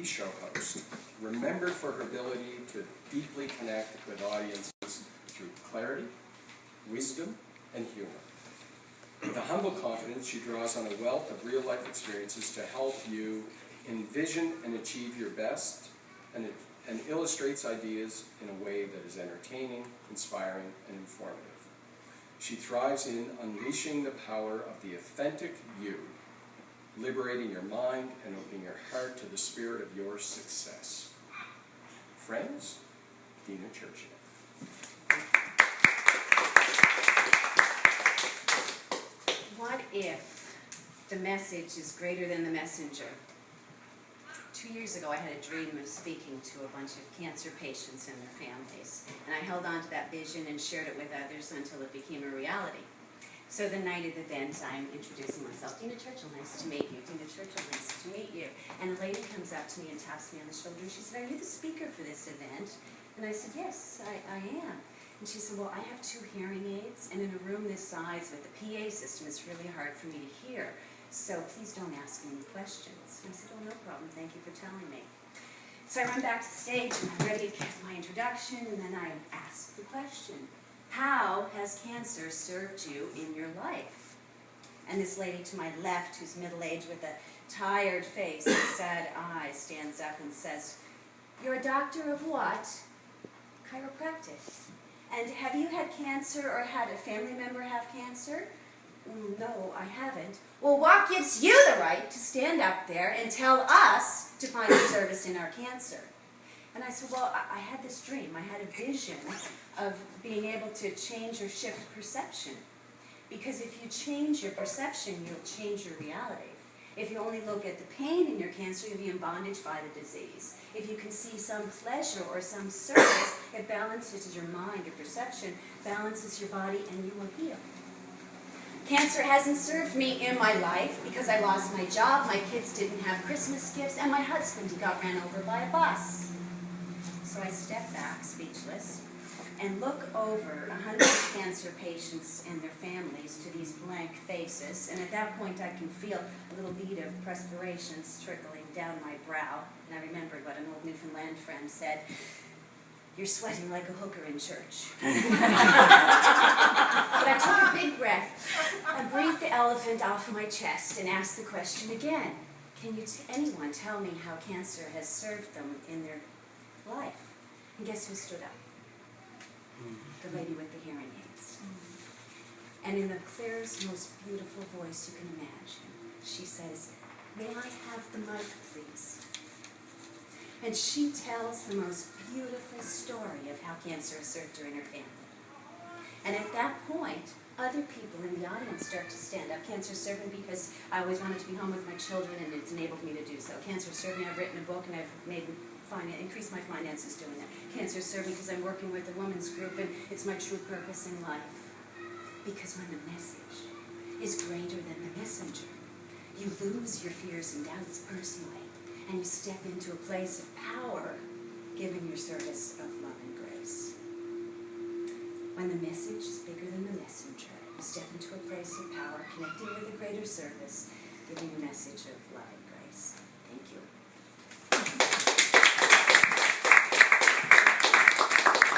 show host, remembered for her ability to deeply connect with audiences through clarity, wisdom, and humor. With a humble confidence, she draws on a wealth of real-life experiences to help you envision and achieve your best, and illustrates ideas in a way that is entertaining, inspiring, and informative. She thrives in unleashing the power of the authentic you, liberating your mind and opening your heart to the spirit of your success. Friends, Dena Churchill. What if the message is greater than the messenger? 2 years ago, I had a dream of speaking to a bunch of cancer patients and their families, and I held on to that vision and shared it with others until it became a reality. So the night of the event, I'm introducing myself. Dena Churchill, nice to meet you. Dena Churchill, nice to meet you. And a lady comes up to me and taps me on the shoulder, and she said, "Are you the speaker for this event?" And I said, "Yes, I am." And she said, "Well, I have 2 hearing aids, and in a room this size with the PA system, it's really hard for me to hear. So please don't ask me any questions." And I said, "Oh, no problem. Thank you for telling me." So I run back to the stage, and I'm ready to give my introduction, and then I ask the question, how has cancer served you in your life? And this lady to my left, who's middle-aged with a tired face and sad eyes, stands up and says, "You're a doctor of what?" "Chiropractic." "And have you had cancer or had a family member have cancer?" "No, I haven't." "Well, what gives you the right to stand up there and tell us to find a service in our cancer?" And I said, "Well, I had this dream. I had a vision of being able to change or shift perception. Because if you change your perception, you'll change your reality. If you only look at the pain in your cancer, you'll be in bondage by the disease. If you can see some pleasure or some service, it balances your mind, your perception, balances your body, and you will heal. Cancer hasn't served me in my life because I lost my job, my kids didn't have Christmas gifts, and my husband, he got ran over by a bus." So I step back, speechless, and look over 100 cancer patients and their families to these blank faces, and at that point I can feel a little bead of perspiration trickling down my brow, and I remembered what an old Newfoundland friend said, "You're sweating like a hooker in church." But I took a big breath and breathed the elephant off my chest and asked the question again, can anyone tell me how cancer has served them in their life? And guess who stood up? The lady with the hearing aids. And in the clearest, most beautiful voice you can imagine, she says, "May I have the mic, please?" And she tells the most beautiful story of how cancer has served her and her family. And at that point, other people in the audience start to stand up. Cancer served me because I always wanted to be home with my children, and it's enabled me to do so. Cancer served me. I've written a book, and I've increased my finances doing that. Cancer served me because I'm working with a women's group, and it's my true purpose in life. Because when the message is greater than the messenger, you lose your fears and doubts personally, and you step into a place of power, giving your service of love and grace. When the message is bigger than the messenger, you step into a place of power, connecting with a greater service, giving a message of